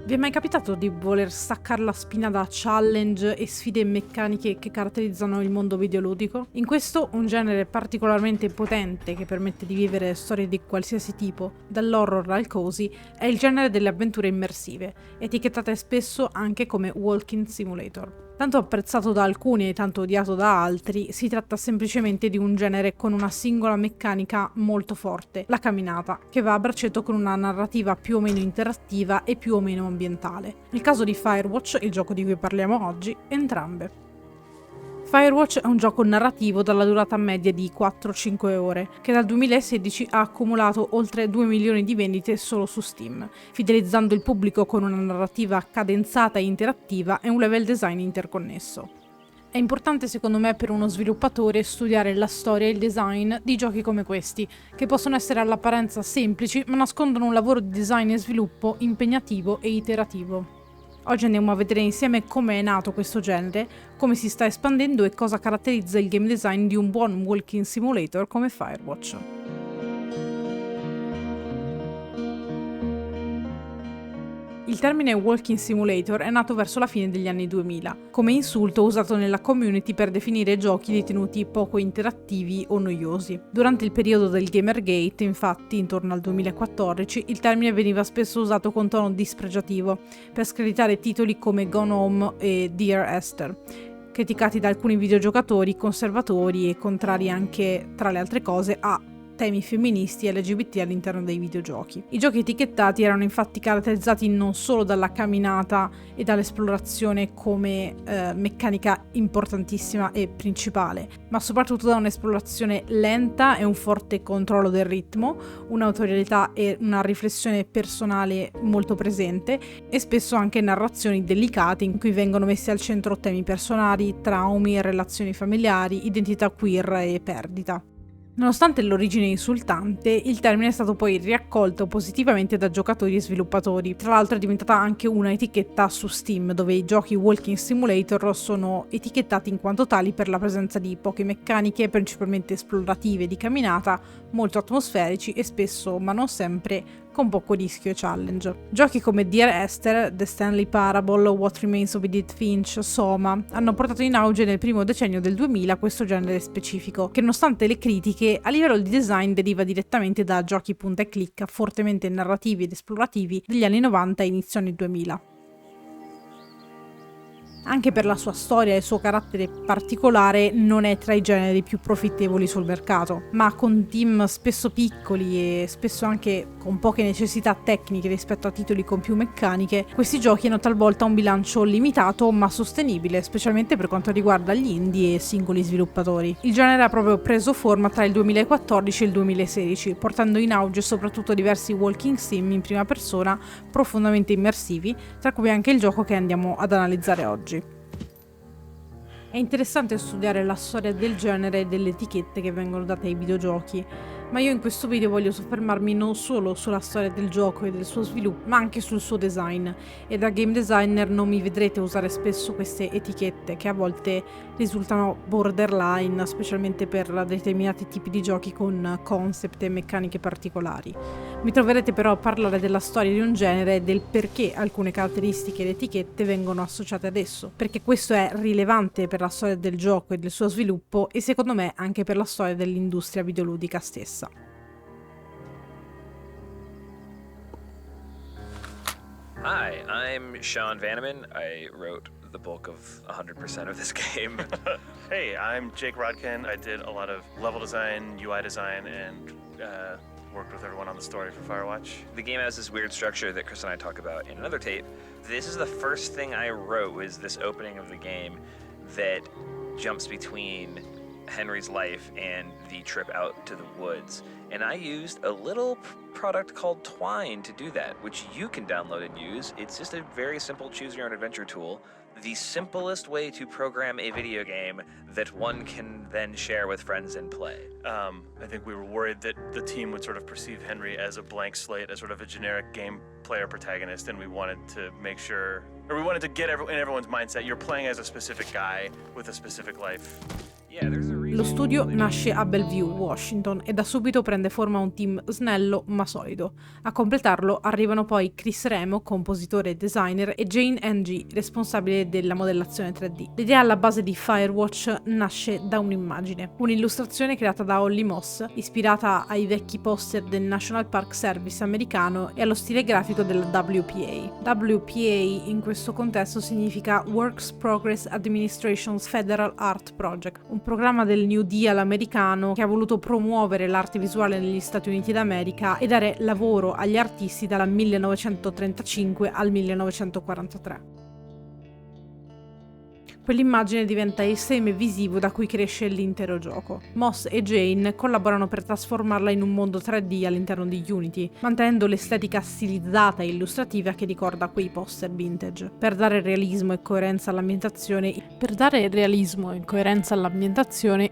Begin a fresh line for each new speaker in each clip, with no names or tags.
Vi è mai capitato di voler staccare la spina da challenge e sfide meccaniche che caratterizzano il mondo videoludico? In questo, un genere particolarmente potente che permette di vivere storie di qualsiasi tipo, dall'horror al cozy, è il genere delle avventure immersive, etichettate spesso anche come walking simulator. Tanto apprezzato da alcuni e tanto odiato da altri, si tratta semplicemente di un genere con una singola meccanica molto forte, la camminata, che va a braccetto con una narrativa più o meno interattiva e più o meno ambientale. Nel caso di Firewatch, il gioco di cui parliamo oggi, entrambe. Firewatch è un gioco narrativo dalla durata media di 4-5 ore, che dal 2016 ha accumulato oltre 2 milioni di vendite solo su Steam, fidelizzando il pubblico con una narrativa cadenzata e interattiva e un level design interconnesso. È importante secondo me per uno sviluppatore studiare la storia e il design di giochi come questi, che possono essere all'apparenza semplici ma nascondono un lavoro di design e sviluppo impegnativo e iterativo. Oggi andiamo a vedere insieme come è nato questo genere, come si sta espandendo e cosa caratterizza il game design di un buon walking simulator come Firewatch. Il termine walking simulator è nato verso la fine degli anni 2000, come insulto usato nella community per definire giochi ritenuti poco interattivi o noiosi. Durante il periodo del Gamergate, infatti, intorno al 2014, il termine veniva spesso usato con tono dispregiativo, per screditare titoli come Gone Home e Dear Esther, criticati da alcuni videogiocatori conservatori e contrari anche, tra le altre cose, a temi femministi e LGBT all'interno dei videogiochi. I giochi etichettati erano infatti caratterizzati non solo dalla camminata e dall'esplorazione come meccanica importantissima e principale, ma soprattutto da un'esplorazione lenta e un forte controllo del ritmo, un'autorialità e una riflessione personale molto presente e spesso anche narrazioni delicate in cui vengono messi al centro temi personali, traumi, relazioni familiari, identità queer e perdita. Nonostante l'origine insultante, il termine è stato poi riaccolto positivamente da giocatori e sviluppatori. Tra l'altro è diventata anche una etichetta su Steam, dove i giochi walking simulator sono etichettati in quanto tali per la presenza di poche meccaniche, principalmente esplorative di camminata, molto atmosferici e spesso, ma non sempre, con poco rischio e challenge. Giochi come Dear Esther, The Stanley Parable, What Remains of Edith Finch, Soma hanno portato in auge nel primo decennio del 2000 questo genere specifico, che nonostante le critiche, a livello di design deriva direttamente da giochi punta e clicca fortemente narrativi ed esplorativi degli anni 90 e inizio anni 2000. Anche per la sua storia e il suo carattere particolare non è tra i generi più profittevoli sul mercato, ma con team spesso piccoli e spesso anche con poche necessità tecniche rispetto a titoli con più meccaniche, questi giochi hanno talvolta un bilancio limitato ma sostenibile, specialmente per quanto riguarda gli indie e singoli sviluppatori. Il genere ha proprio preso forma tra il 2014 e il 2016, portando in auge soprattutto diversi walking sim in prima persona profondamente immersivi, tra cui anche il gioco che andiamo ad analizzare oggi. È interessante studiare la storia del genere e delle etichette che vengono date ai videogiochi, ma io in questo video voglio soffermarmi non solo sulla storia del gioco e del suo sviluppo, ma anche sul suo design, e da game designer non mi vedrete usare spesso queste etichette che a volte risultano borderline, specialmente per determinati tipi di giochi con concept e meccaniche particolari. Mi troverete però a parlare della storia di un genere e del perché alcune caratteristiche ed etichette vengono associate ad esso, perché questo è rilevante per la storia del gioco e del suo sviluppo e secondo me anche per la storia dell'industria videoludica stessa.
Hi, I'm Sean Vanneman. I wrote the bulk of 100% of this game.
Hey, I'm Jake Rodkin. I did a lot of level design, UI design, and worked with everyone on the story for Firewatch.
The game has this weird structure that Chris and I talk about in another tape. This is the first thing I wrote, was this opening of the game that jumps between Henry's life and the trip out to the woods. And I used a little product called Twine to do that, which you can download and use. It's just a very simple choose your own adventure tool. The simplest way to program a video game that one can then share with friends and play.
I think we were worried that the team would sort of perceive Henry as a blank slate, as sort of a generic game player protagonist, and we wanted to make sure, or we wanted to get in everyone's mindset, you're playing as a specific guy with a specific life.
Yeah, there's a
Lo studio nasce a Bellevue, Washington, e da subito prende forma un team snello ma solido. A completarlo arrivano poi Chris Remo, compositore e designer, e Jane Ng, responsabile della modellazione 3D. L'idea alla base di Firewatch nasce da un'immagine, un'illustrazione creata da Holly Moss, ispirata ai vecchi poster del National Park Service americano e allo stile grafico della WPA. WPA in questo contesto significa Works Progress Administration's Federal Art Project, un programma del New Deal americano che ha voluto promuovere l'arte visuale negli Stati Uniti d'America e dare lavoro agli artisti dal 1935 al 1943. Quell'immagine diventa il seme visivo da cui cresce l'intero gioco. Moss e Jane collaborano per trasformarla in un mondo 3D all'interno di Unity, mantenendo l'estetica stilizzata e illustrativa che ricorda quei poster vintage. Per dare realismo e coerenza all'ambientazione,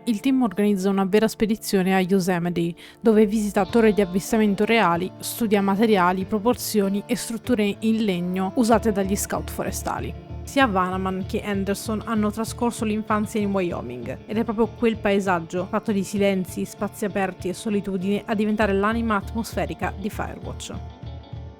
il team organizza una vera spedizione a Yosemite, dove visita torri di avvistamento reali, studia materiali, proporzioni e strutture in legno usate dagli scout forestali. Sia Vanaman che Anderson hanno trascorso l'infanzia in Wyoming ed è proprio quel paesaggio, fatto di silenzi, spazi aperti e solitudine, a diventare l'anima atmosferica di Firewatch.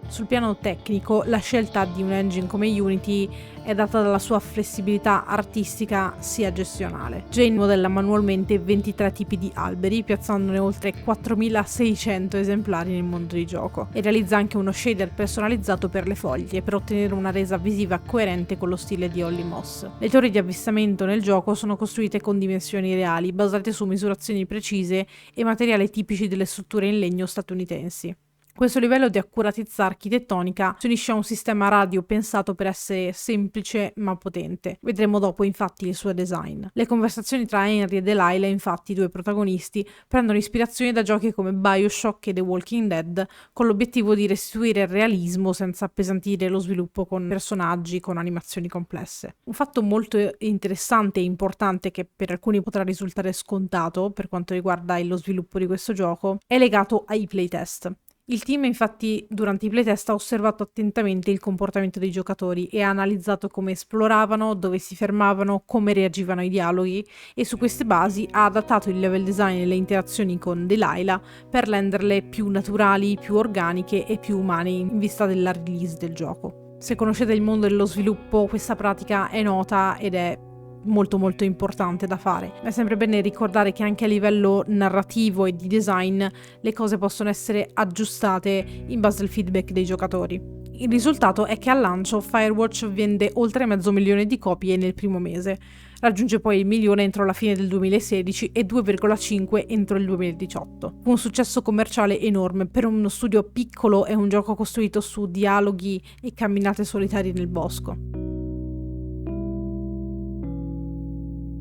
Sul piano tecnico, la scelta di un engine come Unity è data dalla sua flessibilità artistica sia gestionale. Jane modella manualmente 23 tipi di alberi, piazzandone oltre 4600 esemplari nel mondo di gioco, e realizza anche uno shader personalizzato per le foglie per ottenere una resa visiva coerente con lo stile di Holly Moss. Le torri di avvistamento nel gioco sono costruite con dimensioni reali, basate su misurazioni precise e materiali tipici delle strutture in legno statunitensi. Questo livello di accuratezza architettonica si unisce a un sistema radio pensato per essere semplice ma potente. Vedremo dopo infatti il suo design. Le conversazioni tra Henry e Delilah, infatti, i due protagonisti, prendono ispirazione da giochi come BioShock e The Walking Dead, con l'obiettivo di restituire il realismo senza appesantire lo sviluppo con personaggi con animazioni complesse. Un fatto molto interessante e importante, che per alcuni potrà risultare scontato per quanto riguarda lo sviluppo di questo gioco, è legato ai playtest. Il team infatti durante i playtest ha osservato attentamente il comportamento dei giocatori e ha analizzato come esploravano, dove si fermavano, come reagivano ai dialoghi, e su queste basi ha adattato il level design e le interazioni con Delilah per renderle più naturali, più organiche e più umane in vista della release del gioco. Se conoscete il mondo dello sviluppo, questa pratica è nota ed è molto importante da fare. È sempre bene ricordare che anche a livello narrativo e di design le cose possono essere aggiustate in base al feedback dei giocatori. Il risultato è che al lancio Firewatch vende oltre 500.000 di copie nel primo mese, raggiunge poi il 1 milione entro la fine del 2016 e 2,5 entro il 2018. Fu un successo commerciale enorme per uno studio piccolo e un gioco costruito su dialoghi e camminate solitarie nel bosco.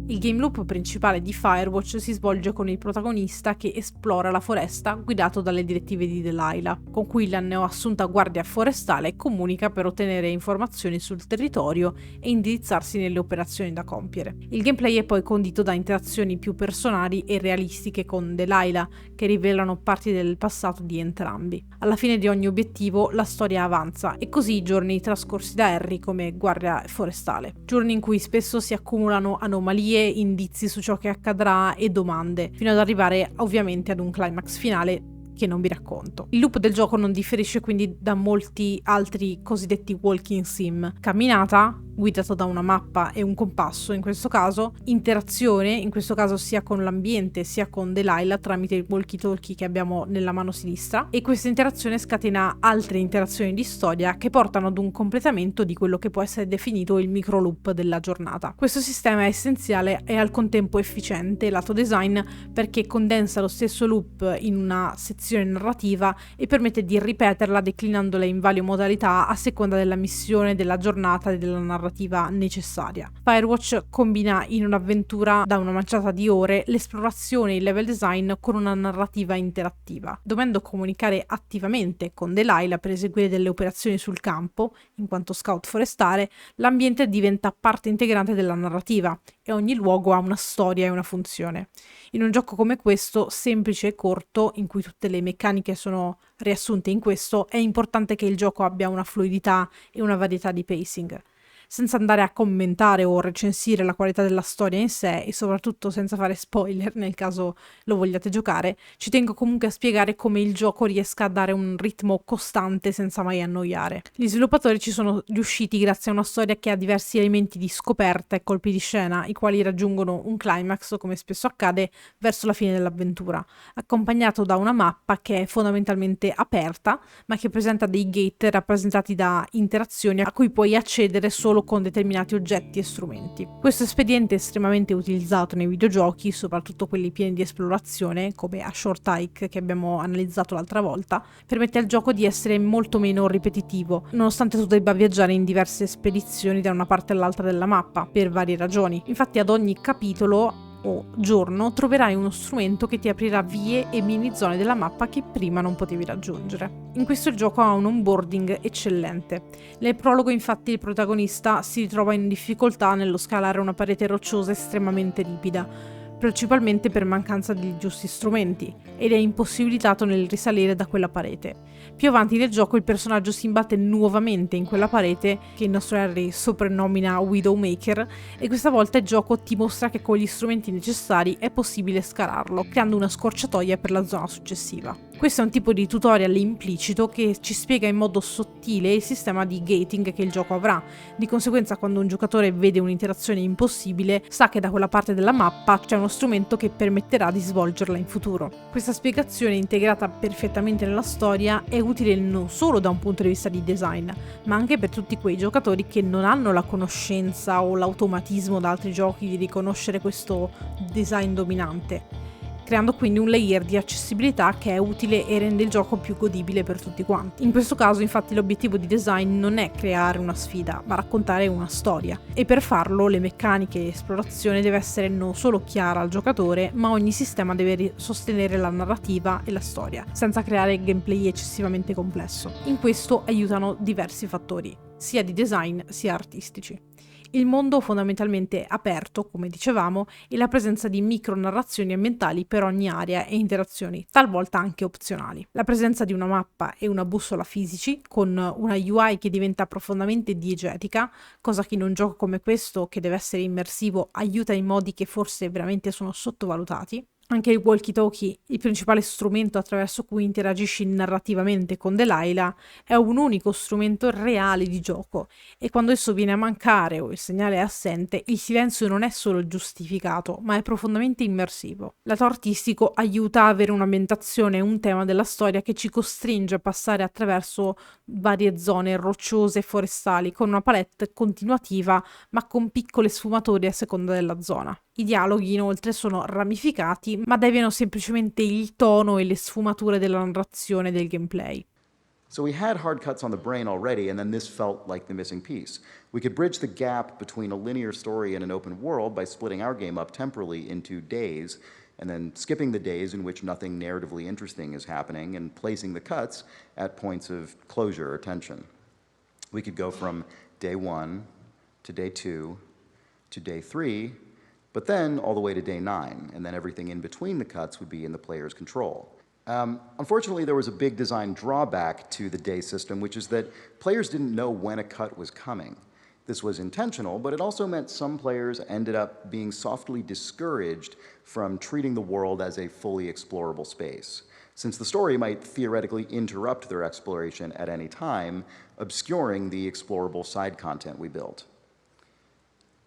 Il game loop principale di Firewatch si svolge con il protagonista che esplora la foresta guidato dalle direttive di Delilah, con cui la neoassunta guardia forestale comunica per ottenere informazioni sul territorio e indirizzarsi nelle operazioni da compiere. Il gameplay è poi condito da interazioni più personali e realistiche con Delilah, che rivelano parti del passato di entrambi. Alla fine di ogni obiettivo la storia avanza, e così i giorni trascorsi da Harry come guardia forestale. Giorni in cui spesso si accumulano anomalie, indizi su ciò che accadrà e domande, fino ad arrivare ovviamente ad un climax finale che non vi racconto. Il loop del gioco non differisce quindi da molti altri cosiddetti walking sim. Camminata, guidato da una mappa e un compasso in questo caso, interazione, in questo caso sia con l'ambiente sia con Delilah tramite il walkie-talkie che abbiamo nella mano sinistra, e questa interazione scatena altre interazioni di storia che portano ad un completamento di quello che può essere definito il micro loop della giornata. Questo sistema è essenziale e al contempo efficiente lato design, perché condensa lo stesso loop in una sezione narrativa e permette di ripeterla declinandola in varie modalità a seconda della missione, della giornata e della narrativa necessaria. Firewatch combina in un'avventura da una manciata di ore l'esplorazione e il level design con una narrativa interattiva. Dovendo comunicare attivamente con Delilah per eseguire delle operazioni sul campo, in quanto scout forestale, l'ambiente diventa parte integrante della narrativa e ogni luogo ha una storia e una funzione. In un gioco come questo, semplice e corto, in cui tutte le meccaniche sono riassunte in questo, è importante che il gioco abbia una fluidità e una varietà di pacing. Senza andare a commentare o recensire la qualità della storia in sé e soprattutto senza fare spoiler nel caso lo vogliate giocare, ci tengo comunque a spiegare come il gioco riesca a dare un ritmo costante senza mai annoiare. Gli sviluppatori ci sono riusciti grazie a una storia che ha diversi elementi di scoperta e colpi di scena, i quali raggiungono un climax, come spesso accade, verso la fine dell'avventura, accompagnato da una mappa che è fondamentalmente aperta, ma che presenta dei gate rappresentati da interazioni a cui puoi accedere solo con determinati oggetti e strumenti. Questo espediente è estremamente utilizzato nei videogiochi, soprattutto quelli pieni di esplorazione, come A Short Hike che abbiamo analizzato l'altra volta, permette al gioco di essere molto meno ripetitivo, nonostante tu debba viaggiare in diverse spedizioni da una parte all'altra della mappa, per varie ragioni. Infatti ad ogni capitolo o giorno troverai uno strumento che ti aprirà vie e mini zone della mappa che prima non potevi raggiungere. In questo il gioco ha un onboarding eccellente. Nel prologo infatti il protagonista si ritrova in difficoltà nello scalare una parete rocciosa estremamente ripida, principalmente per mancanza degli giusti strumenti, ed è impossibilitato nel risalire da quella parete. Più avanti nel gioco il personaggio si imbatte nuovamente in quella parete, che il nostro Harry soprannomina Widowmaker, e questa volta il gioco ti mostra che con gli strumenti necessari è possibile scalarlo, creando una scorciatoia per la zona successiva. Questo è un tipo di tutorial implicito che ci spiega in modo sottile il sistema di gating che il gioco avrà. Di conseguenza, quando un giocatore vede un'interazione impossibile, sa che da quella parte della mappa c'è uno strumento che permetterà di svolgerla in futuro. Questa spiegazione, integrata perfettamente nella storia, è utile non solo da un punto di vista di design, ma anche per tutti quei giocatori che non hanno la conoscenza o l'automatismo da altri giochi di riconoscere questo design dominante, creando quindi un layer di accessibilità che è utile e rende il gioco più godibile per tutti quanti. In questo caso infatti l'obiettivo di design non è creare una sfida, ma raccontare una storia, e per farlo le meccaniche e l'esplorazione deve essere non solo chiara al giocatore, ma ogni sistema deve sostenere la narrativa e la storia, senza creare gameplay eccessivamente complesso. In questo aiutano diversi fattori, sia di design sia artistici. Il mondo fondamentalmente aperto, come dicevamo, e la presenza di micro narrazioni ambientali per ogni area e interazioni, talvolta anche opzionali. La presenza di una mappa e una bussola fisici, con una UI che diventa profondamente diegetica, cosa che in un gioco come questo, che deve essere immersivo, aiuta in modi che forse veramente sono sottovalutati. Anche il walkie-talkie, il principale strumento attraverso cui interagisci narrativamente con Delilah, è un unico strumento reale di gioco, e quando esso viene a mancare o il segnale è assente, il silenzio non è solo giustificato, ma è profondamente immersivo. Lato artistico aiuta a avere un'ambientazione e un tema della storia che ci costringe a passare attraverso varie zone rocciose e forestali, con una palette continuativa ma con piccole sfumature a seconda della zona. I dialoghi inoltre sono ramificati, ma deviano semplicemente il tono e le sfumature della narrazione del gameplay.
So we had hard cuts on the brain already, and then this felt like the missing piece. We could bridge the gap between a linear story and an open world by splitting our game up temporally into days, and then skipping the days in which nothing narratively interesting is happening and placing the cuts at points of closure or tension. We could go from day 1 to day 2 to day 3, but then all the way to day 9, and then everything in between the cuts would be in the player's control. Unfortunately, there was a big design drawback to the day system, which is that players didn't know when a cut was coming. This was intentional, but it also meant some players ended up being softly discouraged from treating the world as a fully explorable space, since the story might theoretically interrupt their exploration at any time, obscuring the explorable side content we built.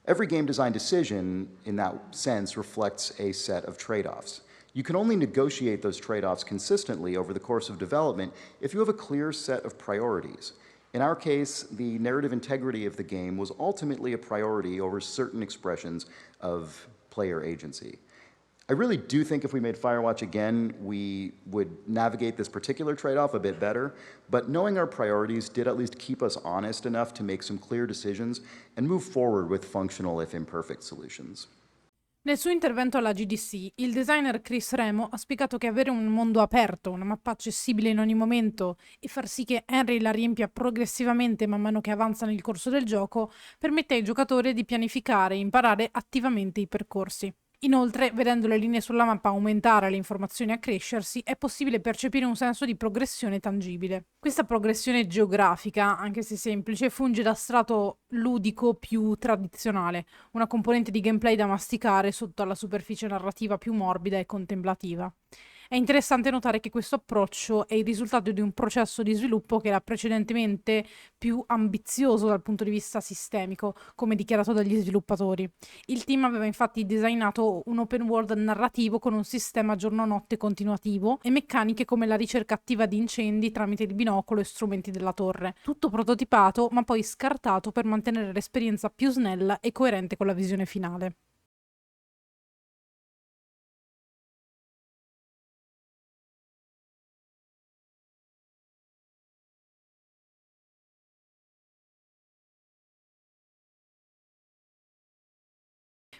Every game design decision, in that sense, reflects a set of trade-offs. You can only negotiate those trade-offs consistently over the course of development if you have a clear set of priorities. In our case, the narrative integrity of the game was ultimately a priority over certain expressions of player agency. I really do think if we made Firewatch again, we would navigate this particular trade-off a bit better, but knowing our priorities did at least keep us honest enough to make some clear decisions and move forward with functional if imperfect solutions.
Nel suo intervento alla GDC, il designer Chris Remo ha spiegato che avere un mondo aperto, una mappa accessibile in ogni momento e far sì che Henry la riempia progressivamente man mano che avanza nel corso del gioco permette ai giocatori di pianificare e imparare attivamente i percorsi. Inoltre, vedendo le linee sulla mappa aumentare e le informazioni accrescersi, è possibile percepire un senso di progressione tangibile. Questa progressione geografica, anche se semplice, funge da strato ludico più tradizionale, una componente di gameplay da masticare sotto alla superficie narrativa più morbida e contemplativa. È interessante notare che questo approccio è il risultato di un processo di sviluppo che era precedentemente più ambizioso dal punto di vista sistemico, come dichiarato dagli sviluppatori. Il team aveva infatti designato un open world narrativo con un sistema giorno-notte continuativo e meccaniche come la ricerca attiva di incendi tramite il binocolo e strumenti della torre. Tutto prototipato, ma poi scartato per mantenere l'esperienza più snella e coerente con la visione finale.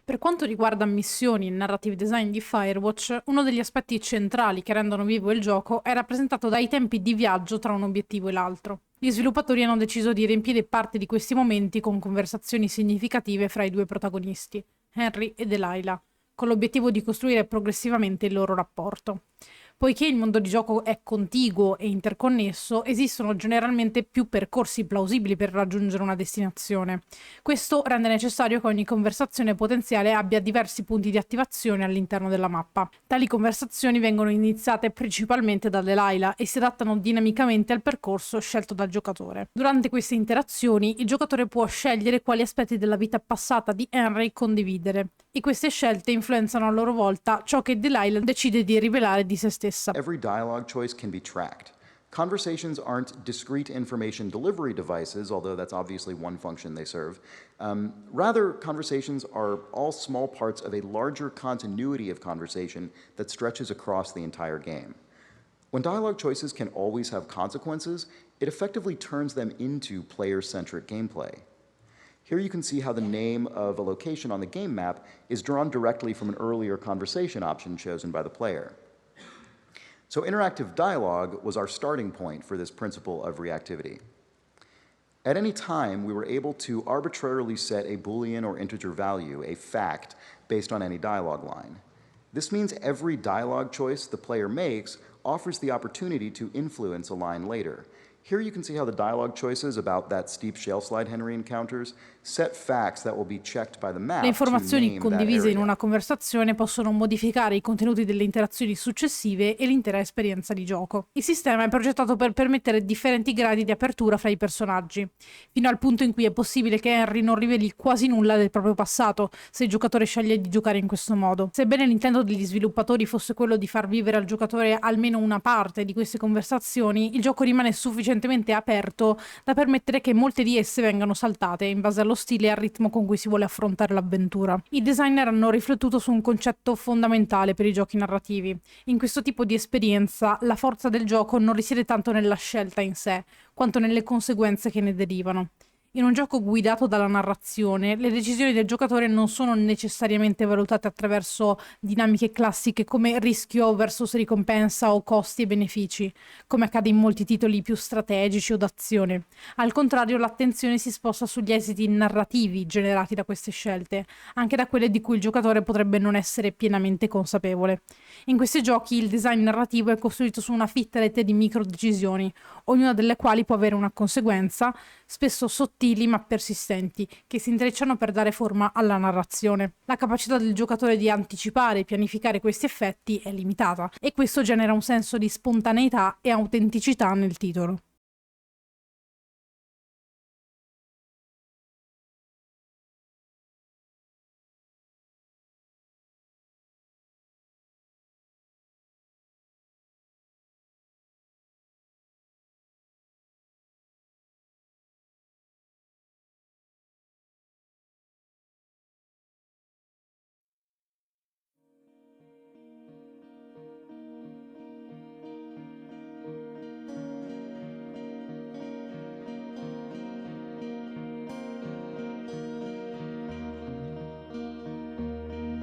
Per quanto riguarda missioni e narrative design di Firewatch, uno degli aspetti centrali che rendono vivo il gioco è rappresentato dai tempi di viaggio tra un obiettivo e l'altro. Gli sviluppatori hanno deciso di riempire parte di questi momenti con conversazioni significative fra i due protagonisti, Henry e Delilah, con l'obiettivo di costruire progressivamente il loro rapporto. Poiché il mondo di gioco è contiguo e interconnesso, esistono generalmente più percorsi plausibili per raggiungere una destinazione. Questo rende necessario che ogni conversazione potenziale abbia diversi punti di attivazione all'interno della mappa. Tali conversazioni vengono iniziate principalmente da Delilah e si adattano dinamicamente al percorso scelto dal giocatore. Durante queste interazioni, il giocatore può scegliere quali aspetti della vita passata di Henry condividere, e queste scelte influenzano a loro volta ciò che Delilah decide di rivelare di se stessa.
Every dialogue choice can be tracked. Conversations aren't discrete information delivery devices, although that's obviously one function they serve. Rather, conversations are all small parts of a larger continuity of conversation that stretches across the entire game. When dialogue choices can always have consequences, it effectively turns them into player-centric gameplay. Here you can see how the name of a location on the game map is drawn directly from an earlier conversation option chosen by the player. So interactive dialogue was our starting point for this principle of reactivity. At any time, we were able to arbitrarily set a Boolean or integer value, a fact, based on any dialogue line. This means every dialogue choice the player makes offers the opportunity to influence a line later. Here you can see how the dialogue choices about that steep shale slide Henry encounters set facts that will be checked by the map
Le
to
informazioni
name that
condivise in
area.
una conversazione possono modificare i contenuti delle interazioni successive e l'intera esperienza di gioco. Il sistema è progettato per permettere differenti gradi di apertura fra i personaggi, fino al punto in cui è possibile che Henry non riveli quasi nulla del proprio passato se il giocatore sceglie di giocare in questo modo. Sebbene l'intento degli sviluppatori fosse quello di far vivere al giocatore almeno una parte di queste conversazioni, il gioco rimane sufficientemente aperto da permettere che molte di esse vengano saltate in base allo stile e al ritmo con cui si vuole affrontare l'avventura. I designer hanno riflettuto su un concetto fondamentale per i giochi narrativi. In questo tipo di esperienza, la forza del gioco non risiede tanto nella scelta in sé, quanto nelle conseguenze che ne derivano. In un gioco guidato dalla narrazione, le decisioni del giocatore non sono necessariamente valutate attraverso dinamiche classiche come rischio versus ricompensa o costi e benefici, come accade in molti titoli più strategici o d'azione. Al contrario, l'attenzione si sposta sugli esiti narrativi generati da queste scelte, anche da quelle di cui il giocatore potrebbe non essere pienamente consapevole. In questi giochi il design narrativo è costruito su una fitta rete di micro decisioni, ognuna delle quali può avere una conseguenza, spesso sottili ma persistenti, che si intrecciano per dare forma alla narrazione. La capacità del giocatore di anticipare e pianificare questi effetti è limitata, e questo genera un senso di spontaneità e autenticità nel titolo.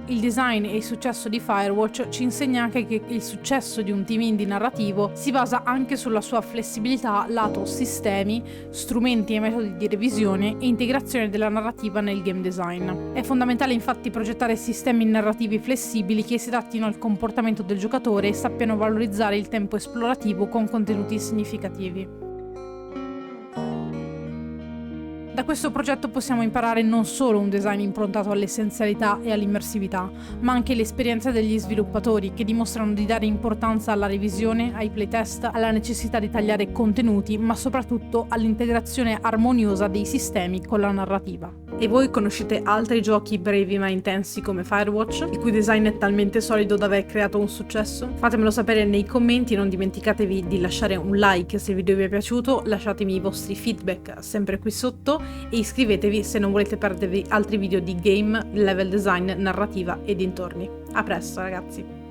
Il design e il successo di Firewatch ci insegna anche che il successo di un team indie narrativo si basa anche sulla sua flessibilità lato sistemi, strumenti e metodi di revisione e integrazione della narrativa nel game design. È fondamentale infatti progettare sistemi narrativi flessibili che si adattino al comportamento del giocatore e sappiano valorizzare il tempo esplorativo con contenuti significativi. Da questo progetto possiamo imparare non solo un design improntato all'essenzialità e all'immersività, ma anche le esperienze degli sviluppatori che dimostrano di dare importanza alla revisione, ai playtest, alla necessità di tagliare contenuti, ma soprattutto all'integrazione armoniosa dei sistemi con la narrativa. E voi conoscete altri giochi brevi ma intensi come Firewatch, il cui design è talmente solido da aver creato un successo? Fatemelo sapere nei commenti, non dimenticatevi di lasciare un like se il video vi è piaciuto, lasciatemi i vostri feedback sempre qui sotto e iscrivetevi se non volete perdervi altri video di game, level design, narrativa e dintorni. A presto ragazzi!